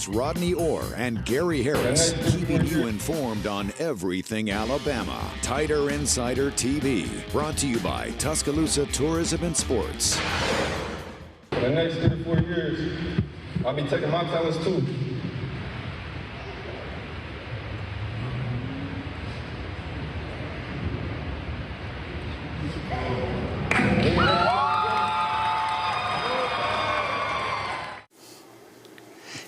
Here's Rodney Orr and Gary Harris keeping you informed on everything Alabama. Tighter Insider TV, brought to you by Tuscaloosa Tourism and Sports. For the next 3 to 4 years, I'll be taking my talents too.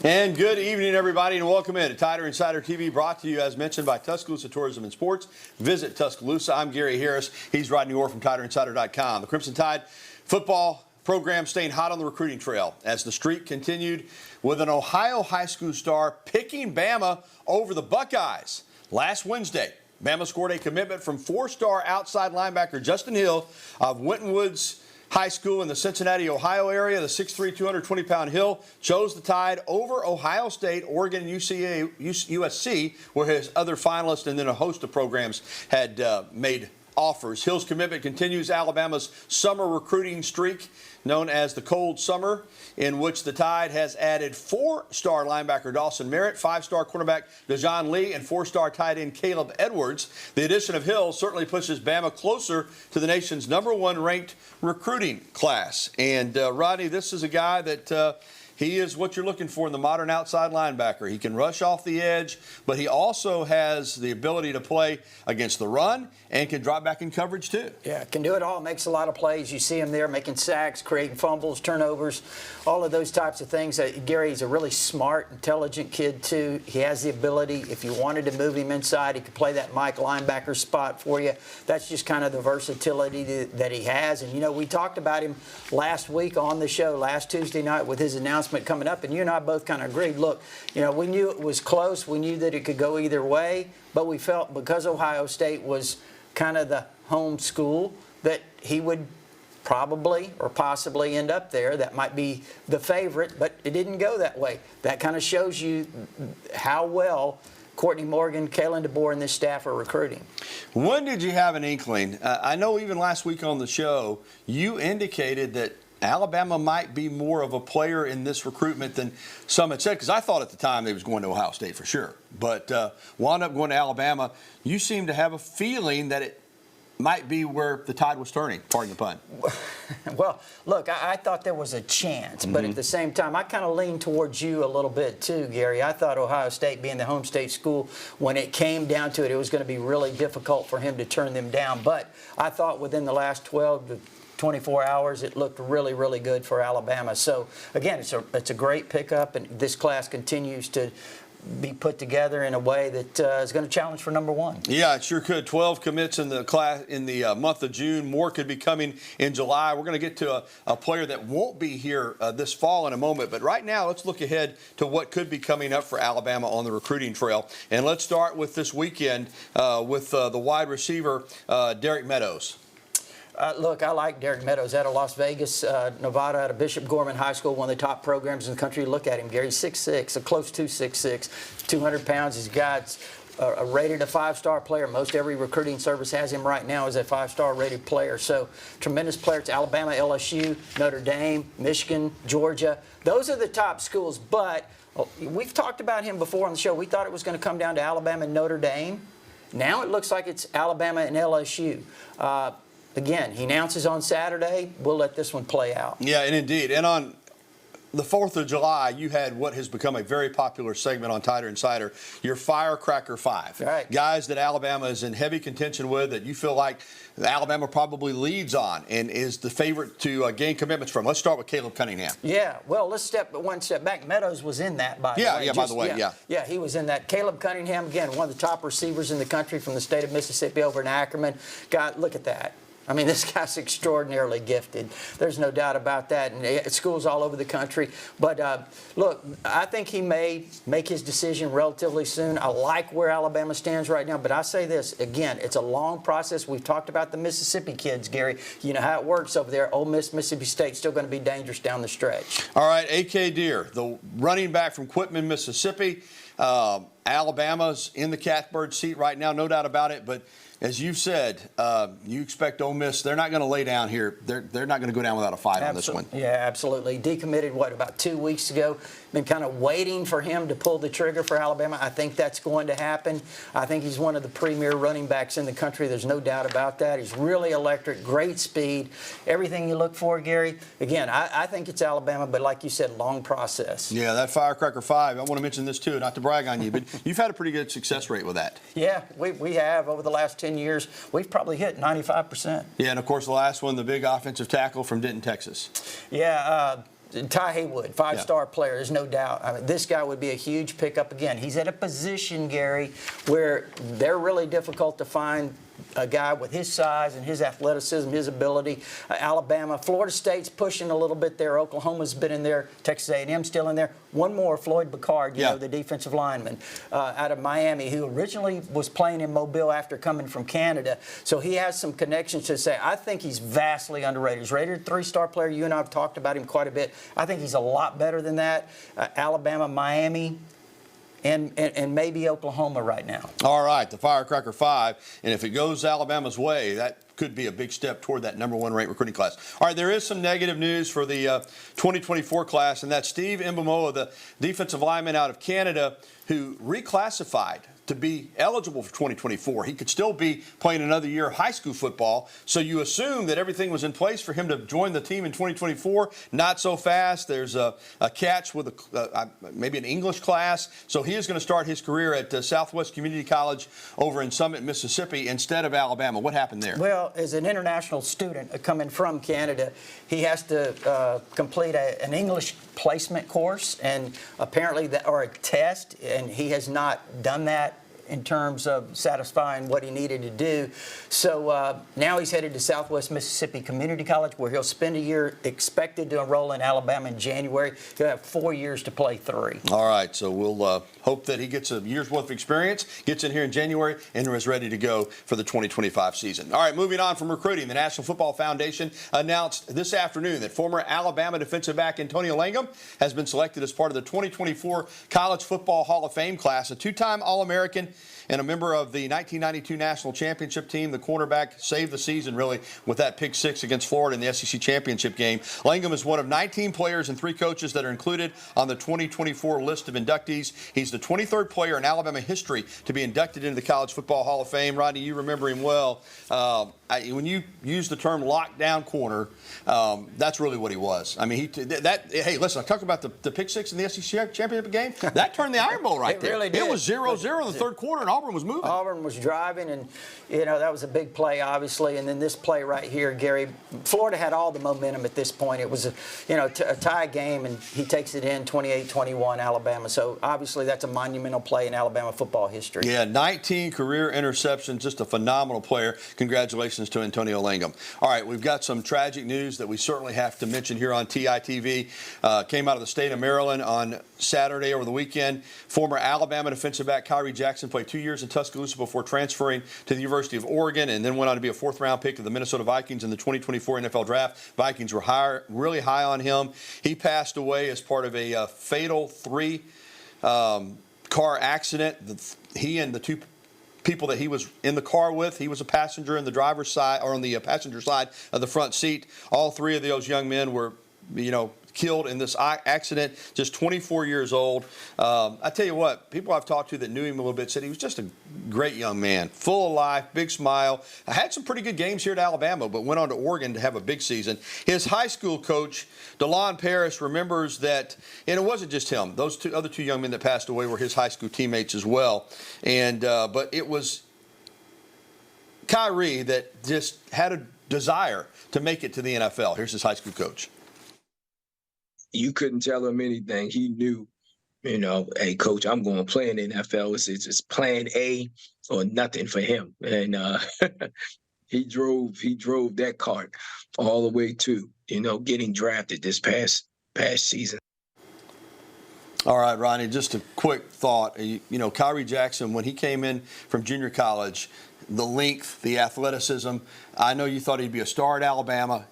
And good evening, everybody, and welcome in to Tighter Insider TV, brought to you, as mentioned, by Tuscaloosa Tourism and Sports. Visit Tuscaloosa. I'm Gary Harris. He's Rodney Orr from TighterInsider.com. The Crimson Tide football program staying hot on the recruiting trail as the streak continued with an Ohio high school star picking Bama over the Buckeyes. Last Wednesday, Bama scored a commitment from four-star outside linebacker Justin Hill of Winton Woods High School in the Cincinnati, Ohio area. The 6'3", 220-pound Hill chose the Tide over Ohio State, Oregon, and USC, where his other finalists and then a host of programs had made offers. Hill's commitment continues Alabama's summer recruiting streak, known as the Cold Summer, in which the Tide has added four-star linebacker Dawson Merritt, five-star cornerback Dejon Lee, and four-star tight end Caleb Edwards. The addition of Hill certainly pushes Bama closer to the nation's #1 ranked recruiting class. And Rodney, this is a guy that he is what you're looking for in the modern outside linebacker. He can rush off the edge, but he also has the ability to play against the run and can drop back in coverage too. Yeah, can do it all. Makes a lot of plays. You see him there making sacks, creating fumbles, turnovers, all of those types of things. Gary's a really smart, intelligent kid too. He has the ability, if you wanted to move him inside, he could play that Mike linebacker spot for you. That's just kind of the versatility that he has. And, you know, we talked about him last week on the show, last Tuesday night with his announcement coming up, and you and I both kind of agreed. Look, you know, we knew it was close. We knew that it could go either way, but we felt because Ohio State was kind of the home school that he would probably or possibly end up there. That might be the favorite, but it didn't go that way. That kind of shows you how well Courtney Morgan, Kalen DeBoer, and this staff are recruiting. When did you have an inkling? I know even last week on the show, you indicated that Alabama might be more of a player in this recruitment than some had said, because I thought at the time they was going to Ohio State for sure. But wound up going to Alabama. You seem to have a feeling that it might be where the tide was turning, pardon the pun. Well, look, I thought there was a chance, but at the same time, I kind of leaned towards you a little bit too, Gary. I thought Ohio State, being the home state school, when it came down to it, it was going to be really difficult for him to turn them down. But I thought within the last 12 to 24 hours, it looked really, really good for Alabama. So, again, it's a great pickup, and this class continues to be put together in a way that is going to challenge for #1. Yeah, it sure could. 12 commits in the class in the month of June. More could be coming in July. We're going to get to a player that won't be here this fall in a moment. But right now, let's look ahead to what could be coming up for Alabama on the recruiting trail. And let's start with this weekend with the wide receiver, Derek Meadows. Look, I like Derek Meadows out of Las Vegas, Nevada, out of Bishop Gorman High School, one of the top programs in the country. Look at him, Gary, 6'6", a close to 6'6", 200 pounds. He's got rated a 5-star player. Most every recruiting service has him right now as a 5-star rated player. So tremendous player. It's Alabama, LSU, Notre Dame, Michigan, Georgia. Those are the top schools. But we've talked about him before on the show. We thought it was going to come down to Alabama and Notre Dame. Now it looks like it's Alabama and LSU. Again, he announces on Saturday. We'll let this one play out. Yeah, and indeed. And on the 4th of July, you had what has become a very popular segment on Tighter Insider, your Firecracker Five. Right. Guys that Alabama is in heavy contention with, that you feel like Alabama probably leads on and is the favorite to gain commitments from. Let's start with Caleb Cunningham. Yeah, well, let's step one step back. Meadows was in that, by the way. Yeah, by the way. Yeah, he was in that. Caleb Cunningham, again, one of the top receivers in the country from the state of Mississippi over in Ackerman. God, look at that. I mean, this guy's extraordinarily gifted. There's no doubt about that. And schools all over the country. But, look, I think he may make his decision relatively soon. I like where Alabama stands right now. But I say this, again, it's a long process. We've talked about the Mississippi kids, Gary. You know how it works over there. Ole Miss, Mississippi State, still going to be dangerous down the stretch. All right, A.K. Deer, the running back from Quitman, Mississippi. Alabama's in the catbird seat right now, no doubt about it. But as you've said, you expect Ole Miss. They're not going to lay down here. They're not going to go down without a fight on this one. Yeah, absolutely. Decommitted, about 2 weeks ago. Been kind of waiting for him to pull the trigger for Alabama. I think that's going to happen. I think he's one of the premier running backs in the country. There's no doubt about that. He's really electric, great speed, everything you look for, Gary. Again, I think it's Alabama, but like you said, long process. Yeah, that Firecracker Five. I want to mention this too, not to brag on you, but you've had a pretty good success rate with that. Yeah, we have over the last 10 years. We've probably hit 95%. Yeah, and of course the last one, the big offensive tackle from Denton, Texas. Yeah. Ty Haywood, five-star player, there's no doubt. I mean, this guy would be a huge pickup. Again, he's at a position, Gary, where they're really difficult to find a guy with his size and his athleticism, his ability. Alabama, Florida State's pushing a little bit there. Oklahoma's been in there. Texas A&M still in there. One more, Floyd Bacard, you know, the defensive lineman out of Miami, who originally was playing in Mobile after coming from Canada. So he has some connections to say. I think he's vastly underrated. He's rated a 3-star player. You and I have talked about him quite a bit. I think he's a lot better than that. Alabama, Miami, and maybe Oklahoma right now. All right, the Firecracker Five. And if it goes Alabama's way, that could be a big step toward that #1 ranked recruiting class. All right, there is some negative news for the 2024 class, and that's Steve Mbomoa, the defensive lineman out of Canada, who reclassified to be eligible for 2024. He could still be playing another year of high school football. So you assume that everything was in place for him to join the team in 2024. Not so fast. There's a catch with maybe an English class. So he is going to start his career at Southwest Community College over in Summit, Mississippi, instead of Alabama. What happened there? Well, as an international student coming from Canada, he has to complete an English placement course and apparently or a test, and he has not done that in terms of satisfying what he needed to do. So now he's headed to Southwest Mississippi Community College, where he'll spend a year, expected to enroll in Alabama in January. He'll have 4 years to play 3. All right, so we'll hope that he gets a year's worth of experience, gets in here in January, and is ready to go for the 2025 season. All right, moving on from recruiting, the National Football Foundation announced this afternoon that former Alabama defensive back Antonio Langham has been selected as part of the 2024 College Football Hall of Fame class, a 2-time All-American and a member of the 1992 National Championship team. The quarterback saved the season, really, with that pick 6 against Florida in the SEC Championship game. Langham is one of 19 players and 3 coaches that are included on the 2024 list of inductees. He's the 23rd player in Alabama history to be inducted into the College Football Hall of Fame. Rodney, you remember him well. When you use the term lockdown corner, that's really what he was. I mean, hey, listen, I talk about the pick 6 in the SEC Championship game. That turned the Iron Bowl right there. Really did. It was 0-0 in the third quarter, and Auburn was moving. Auburn was driving, and, you know, that was a big play, obviously. And then this play right here, Gary, Florida had all the momentum at this point. It was, a tie game, and he takes it in 28-21, Alabama. So, obviously, that's a monumental play in Alabama football history. Yeah, 19 career interceptions, just a phenomenal player. Congratulations to Antonio Langham. All right, we've got some tragic news that we certainly have to mention here on TITV. Came out of the state of Maryland on Saturday over the weekend. Former Alabama defensive back Kyree Jackson played 2 years in Tuscaloosa before transferring to the University of Oregon, and then went on to be a 4th-round pick of the Minnesota Vikings in the 2024 NFL Draft. Vikings were really high on him. He passed away as part of a fatal 3-car accident. He and the 2 people that he was in the car with, he was a passenger in the driver's side, or on the passenger side of the front seat. All 3 of those young men were, killed in this accident, just 24 years old. I tell you what, people I've talked to that knew him a little bit said he was just a great young man, full of life, big smile. I had some pretty good games here at Alabama, but went on to Oregon to have a big season. His high school coach, DeLon Parrish, remembers that, and it wasn't just him. Those other two young men that passed away were his high school teammates as well. And but it was Kyree that just had a desire to make it to the NFL. Here's his high school coach. You couldn't tell him anything. He knew, hey, coach, I'm going to play in the NFL. It's plan A or nothing for him. And he drove that cart all the way to, getting drafted this past season. All right, Ronnie, just a quick thought. Kyree Jackson, when he came in from junior college, the length, the athleticism, I know you thought he'd be a star at Alabama.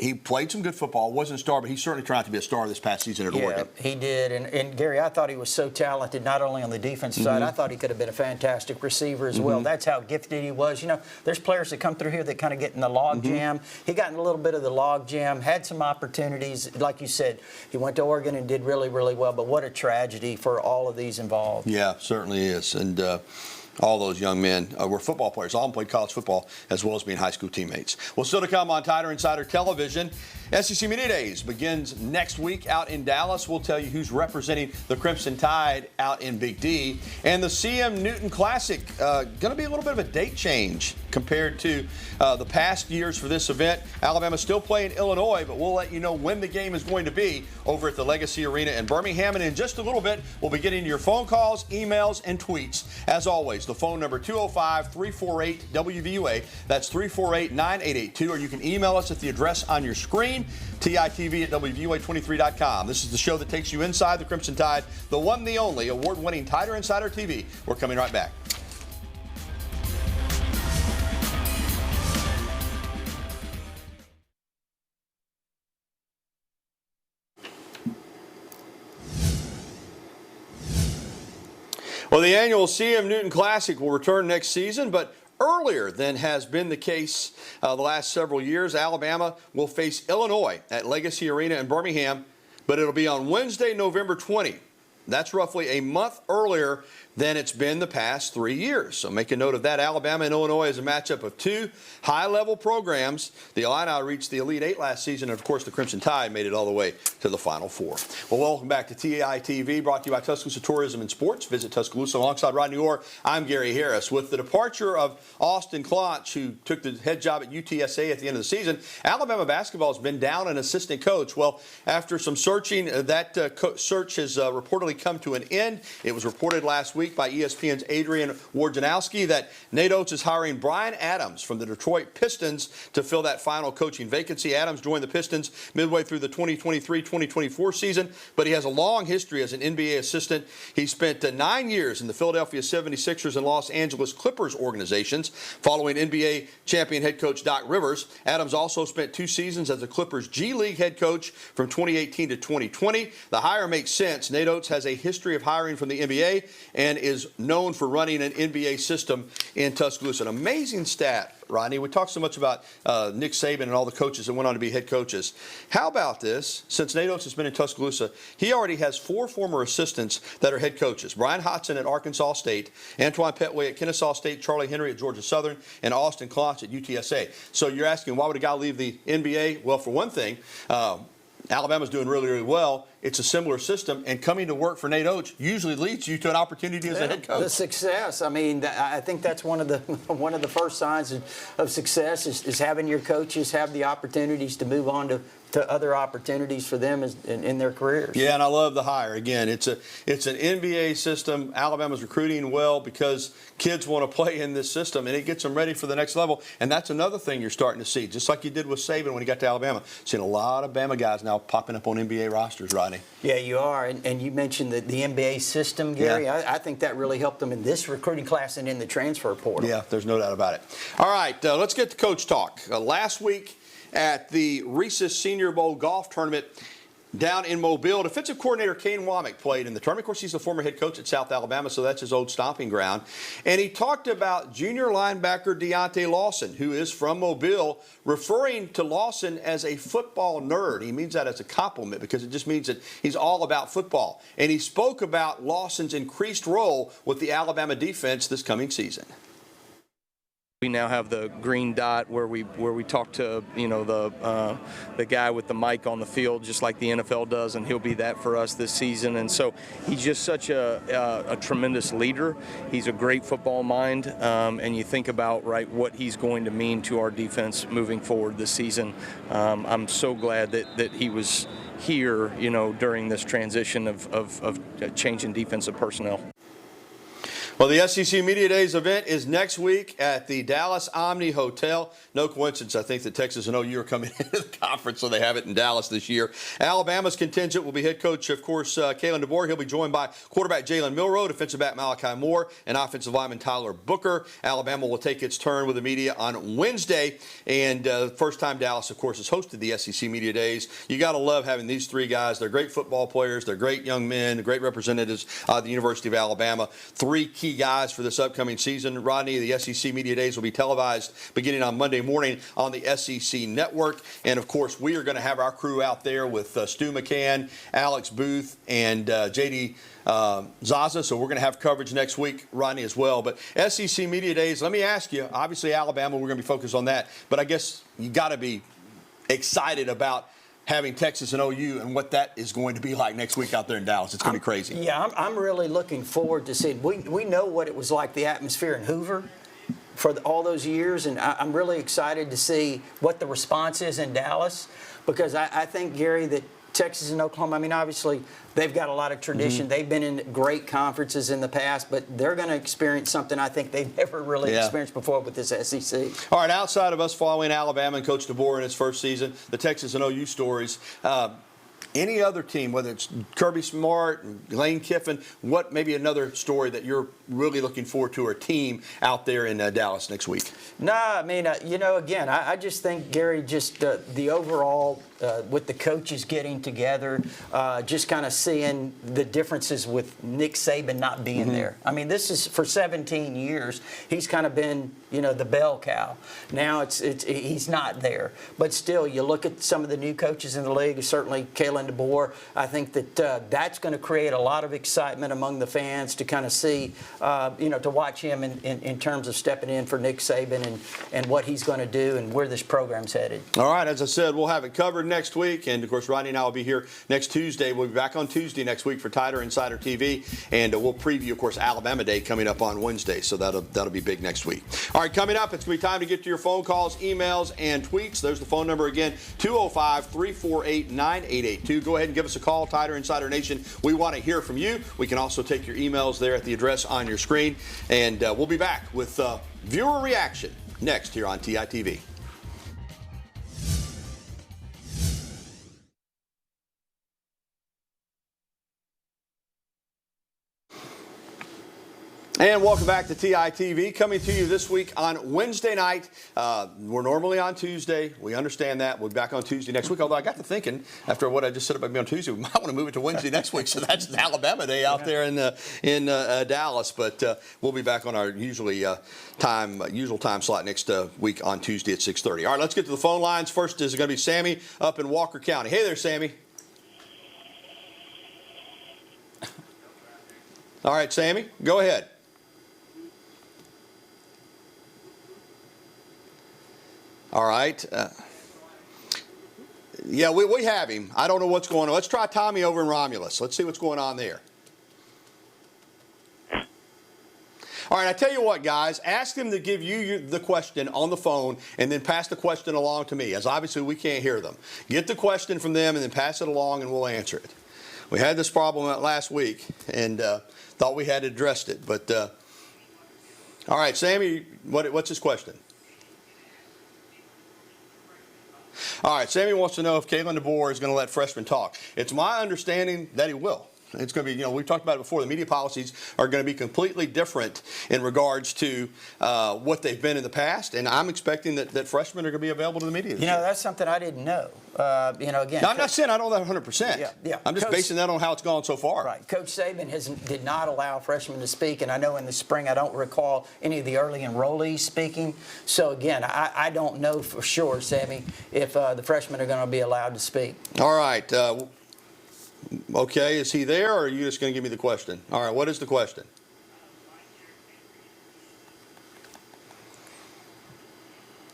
he played some good football, wasn't a star, but he certainly turned out to be a star this past season at Oregon. Yeah, he did. And Gary, I thought he was so talented, not only on the defensive side, I thought he could have been a fantastic receiver as well. That's how gifted he was. You know, there's players that come through here that kind of get in the log jam. He got in a little bit of the log jam, had some opportunities. Like you said, he went to Oregon and did really, really well, but what a tragedy for all of these involved. Yeah, certainly is. And all those young men were football players. All of them played college football as well as being high school teammates. Well, still to come on Tider Insider Television. SEC Media Days begins next week out in Dallas. We'll tell you who's representing the Crimson Tide out in Big D. And the CM Newton Classic, going to be a little bit of a date change compared to the past years for this event. Alabama's still playing Illinois, but we'll let you know when the game is going to be over at the Legacy Arena in Birmingham. And in just a little bit, we'll be getting your phone calls, emails, and tweets. As always, the phone number 205-348-WVUA. That's 348-9882. Or you can email us at the address on your screen, TITV@WVUA23.com. This is the show that takes you inside the Crimson Tide, the one, the only, award-winning Tider Insider TV. We're coming right back. Well, the annual CM Newton Classic will return next season, but earlier than has been the case the last several years. Alabama will face Illinois at Legacy Arena in Birmingham, but it'll be on Wednesday, November 20. That's roughly a month earlier than it's been the past 3 years. So make a note of that. Alabama and Illinois is a matchup of two high-level programs. The Illini reached the Elite Eight last season, and of course the Crimson Tide made it all the way to the Final Four. Well, welcome back to TITV, brought to you by Tuscaloosa Tourism and Sports. Visit Tuscaloosa alongside Rodney Orr. I'm Gary Harris. With the departure of Austin Clonch, who took the head job at UTSA at the end of the season, Alabama basketball has been down an assistant coach. Well, after some searching, that search has reportedly come to an end. It was reported last week by ESPN's Adrian Wojnarowski that Nate Oats is hiring Brian Adams from the Detroit Pistons to fill that final coaching vacancy. Adams joined the Pistons midway through the 2023-2024 season, but he has a long history as an NBA assistant. He spent 9 years in the Philadelphia 76ers and Los Angeles Clippers organizations, following NBA champion head coach Doc Rivers. Adams also spent 2 seasons as the Clippers G League head coach from 2018 to 2020. The hire makes sense. Nate Oats has a history of hiring from the NBA and is known for running an NBA system in Tuscaloosa. An amazing stat, Rodney. We talked so much about Nick Saban and all the coaches that went on to be head coaches. How about this? Since Nate Oats has been in Tuscaloosa, he already has 4 former assistants that are head coaches. Brian Hodson at Arkansas State, Antoine Petway at Kennesaw State, Charlie Henry at Georgia Southern, and Austin Clonch at UTSA. So you're asking, why would a guy leave the NBA? Well, for one thing, Alabama's doing really, really well. It's a similar system, and coming to work for Nate Oats usually leads you to an opportunity as a head coach. The success. I mean, I think that's one of the first signs of success is having your coaches have the opportunities to move on to other opportunities for them in their careers. Yeah, and I love the hire. Again, it's an NBA system. Alabama's recruiting well because kids want to play in this system, and it gets them ready for the next level. And that's another thing you're starting to see, just like you did with Saban when he got to Alabama. Seeing a lot of Bama guys now popping up on NBA rosters, Rodney. Yeah, you are. And you mentioned the NBA system, Gary. Yeah. I think that really helped them in this recruiting class and in the transfer portal. Yeah, there's no doubt about it. All right, let's get to Coach Talk. Last week at the Reese's Senior Bowl golf tournament down in Mobile, defensive coordinator Kane Wommack played in the tournament. Of course, he's the former head coach at South Alabama, so that's his old stomping ground. And he talked about junior linebacker Deontae Lawson, who is from Mobile, referring to Lawson as a football nerd. He means that as a compliment because it just means that he's all about football. And he spoke about Lawson's increased role with the Alabama defense this coming season. We now have the green dot where we talk to the guy with the mic on the field, just like the NFL does, and he'll be that for us this season. And so he's just such a tremendous leader. He's a great football mind, and you think about what he's going to mean to our defense moving forward this season. I'm so glad that he was here, during this transition of changing defensive personnel. Well, the SEC Media Days event is next week at the Dallas Omni Hotel. No coincidence, I think, that Texas and OU are coming into the conference, so they have it in Dallas this year. Alabama's contingent will be head coach, of course, Kalen DeBoer. He'll be joined by quarterback Jalen Milroe, defensive back Malachi Moore, and offensive lineman Tyler Booker. Alabama will take its turn with the media on Wednesday, and first time Dallas, of course, has hosted the SEC Media Days. You got to love having these three guys. They're great football players. They're great young men, great representatives of the University of Alabama. Three key guys for this upcoming season. Rodney, the SEC Media Days will be televised beginning on Monday morning on the SEC Network. And, of course, we are going to have our crew out there with Stu McCann, Alex Booth, and J.D. Zaza. So we're going to have coverage next week, Rodney, as well. But SEC Media Days, let me ask you, obviously Alabama, we're going to be focused on that. But I guess you got to be excited about having Texas and OU and what that is going to be like next week out there in Dallas. It's going to be crazy. Yeah, I'm really looking forward to seeing. We know what it was like, the atmosphere in Hoover for all those years, and I'm really excited to see what the response is in Dallas, because I think, Gary, that Texas and Oklahoma, I mean, obviously, they've got a lot of tradition. They've been in great conferences in the past, but they're going to experience something I think they've never really experienced before with this SEC. All right, outside of us following Alabama and Coach DeBoer in his first season, the Texas and OU stories, any other team, whether it's Kirby Smart, Lane Kiffin, what maybe another story that you're really looking forward to, or a team out there in Dallas next week? No, I mean, again, I just think, Gary, just the overall, with the coaches getting together, just kind of seeing the differences with Nick Saban not being there. I mean, this is for 17 years. He's kind of been, the bell cow. Now he's not there. But still, you look at some of the new coaches in the league, certainly Kalen DeBoer. I think that that's going to create a lot of excitement among the fans to kind of see, to watch him in terms of stepping in for Nick Saban and what he's going to do and where this program's headed. All right, as I said, we'll have it covered next week. And, of course, Rodney and I will be here next Tuesday. We'll be back on Tuesday next week for Tider Insider TV. And we'll preview, of course, Alabama Day coming up on Wednesday. So that'll be big next week. All right, coming up, it's going to be time to get to your phone calls, emails, and tweets. There's the phone number again, 205-348-9882. Go ahead and give us a call, Tider Insider Nation. We want to hear from you. We can also take your emails there at the address on your screen. And we'll be back with viewer reaction next here on TITV. And welcome back to TITV, coming to you this week on Wednesday night. We're normally on Tuesday. We understand that. We'll be back on Tuesday next week. Although I got to thinking, after what I just said about me on Tuesday, we might want to move it to Wednesday next week. So that's Alabama Day out there in Dallas. But we'll be back on our usual time slot next week on Tuesday at 6:30. All right, let's get to the phone lines. First is going to be Sammy up in Walker County. Hey there, Sammy. All right, Sammy, go ahead. All right. Yeah, we have him. I don't know what's going on. Let's try Tommy over in Romulus. Let's see what's going on there. All right, I tell you what, guys. Ask them to give you the question on the phone and then pass the question along to me, as obviously we can't hear them. Get the question from them and then pass it along and we'll answer it. We had this problem last week and thought we had addressed it. But, all right, Sammy, what's his question? All right, Sammy wants to know if Kalen DeBoer is going to let freshmen talk. It's my understanding that he will. It's going to be, we've talked about it before, the media policies are going to be completely different in regards to what they've been in the past, and I'm expecting that freshmen are going to be available to the media. That's something I didn't know. Again, now, I'm not saying I know that 100%. Yeah. I'm just basing that on how it's gone so far. Right. Coach Saban did not allow freshmen to speak, and I know in the spring I don't recall any of the early enrollees speaking. So, again, I don't know for sure, Sammy, if the freshmen are going to be allowed to speak. All right. Okay, is he there, or are you just going to give me the question? All right, what is the question?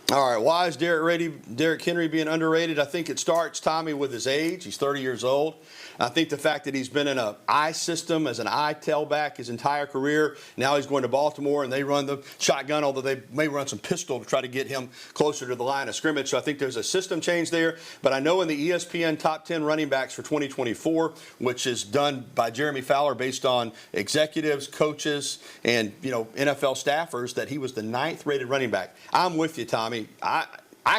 All right, why is Derrick Henry being underrated? I think it starts, Tommy, with his age. He's 30 years old. I think the fact that he's been in an I system as an I tailback his entire career. Now he's going to Baltimore, and they run the shotgun, although they may run some pistol to try to get him closer to the line of scrimmage. So I think there's a system change there. But I know in the ESPN top 10 running backs for 2024, which is done by Jeremy Fowler based on executives, coaches, and NFL staffers, that he was the 9th rated running back. I'm with you, Tommy. I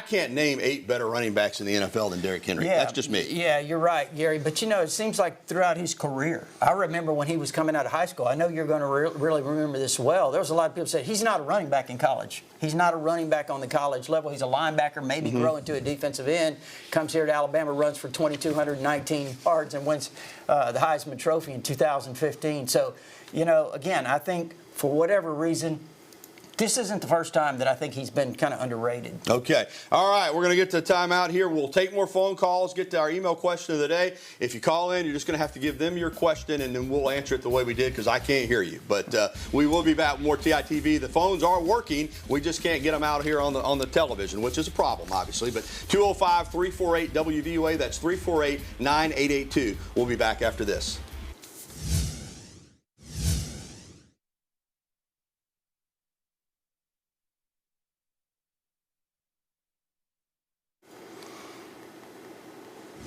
can't name 8 better running backs in the NFL than Derrick Henry. That's just me. Yeah, you're right, Gary. But, it seems like throughout his career, I remember when he was coming out of high school, I know you're going to really remember this well. There was a lot of people say he's not a running back in college. He's not a running back on the college level. He's a linebacker, maybe grow into a defensive end, comes here to Alabama, runs for 2,219 yards, and wins the Heisman Trophy in 2015. So, again, I think for whatever reason, this isn't the first time that I think he's been kind of underrated. Okay. All right. We're going to get to the timeout here. We'll take more phone calls, get to our email question of the day. If you call in, you're just going to have to give them your question, and then we'll answer it the way we did because I can't hear you. But we will be back with more TITV. The phones are working. We just can't get them out here on the television, which is a problem, obviously. But 205-348-WVUA. That's 348-9882. We'll be back after this.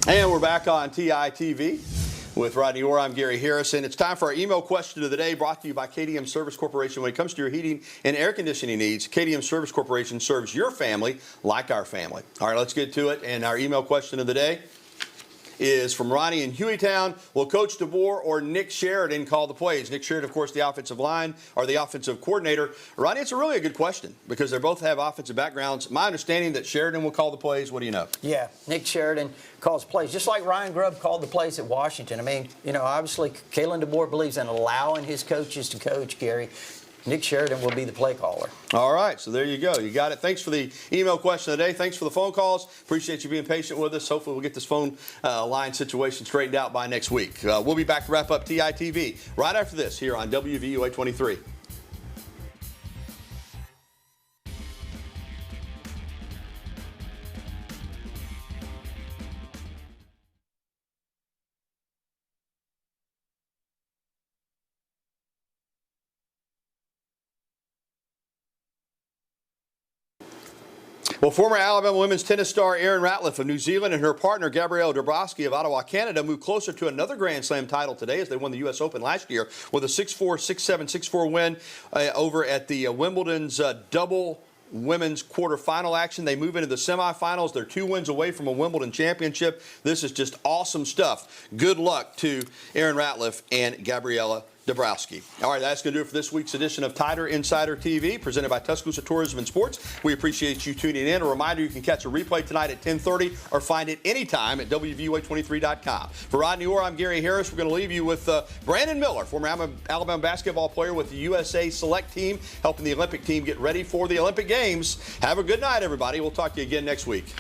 And we're back on TITV with Rodney Orr. I'm Gary Harrison. It's time for our email question of the day, brought to you by KDM Service Corporation. When it comes to your heating and air conditioning needs, KDM Service Corporation serves your family like our family. All right, let's get to it. And our email question of the day is from Ronnie in Hueytown. Will Coach DeBoer or Nick Sheridan call the plays? Nick Sheridan, of course, the offensive line or the offensive coordinator. Ronnie, it's a really good question because they both have offensive backgrounds. My understanding that Sheridan will call the plays. What do you know? Yeah, Nick Sheridan calls plays, just like Ryan Grubb called the plays at Washington. I mean, obviously, Kalen DeBoer believes in allowing his coaches to coach, Gary. Nick Sheridan will be the play caller. All right, so there you go. You got it. Thanks for the email question of the day. Thanks for the phone calls. Appreciate you being patient with us. Hopefully we'll get this phone line situation straightened out by next week. We'll be back to wrap up TITV right after this here on WVUA 23. Well, former Alabama women's tennis star Erin Ratliff of New Zealand and her partner Gabrielle Dabrowski of Ottawa, Canada, moved closer to another Grand Slam title today as they won the U.S. Open last year with a 6-4, 6-7, 6-4 win over at the Wimbledon's double women's quarterfinal action. They move into the semifinals. They're 2 wins away from a Wimbledon championship. This is just awesome stuff. Good luck to Erin Ratliff and Gabriella Dabrowski. All right, that's going to do it for this week's edition of Tider Insider TV, presented by Tuscaloosa Tourism and Sports. We appreciate you tuning in. A reminder, you can catch a replay tonight at 10:30 or find it anytime at WVUA23.com. For Rodney Orr, I'm Gary Harris. We're going to leave you with Brandon Miller, former Alabama basketball player with the USA Select team, helping the Olympic team get ready for the Olympic Games. Have a good night, everybody. We'll talk to you again next week.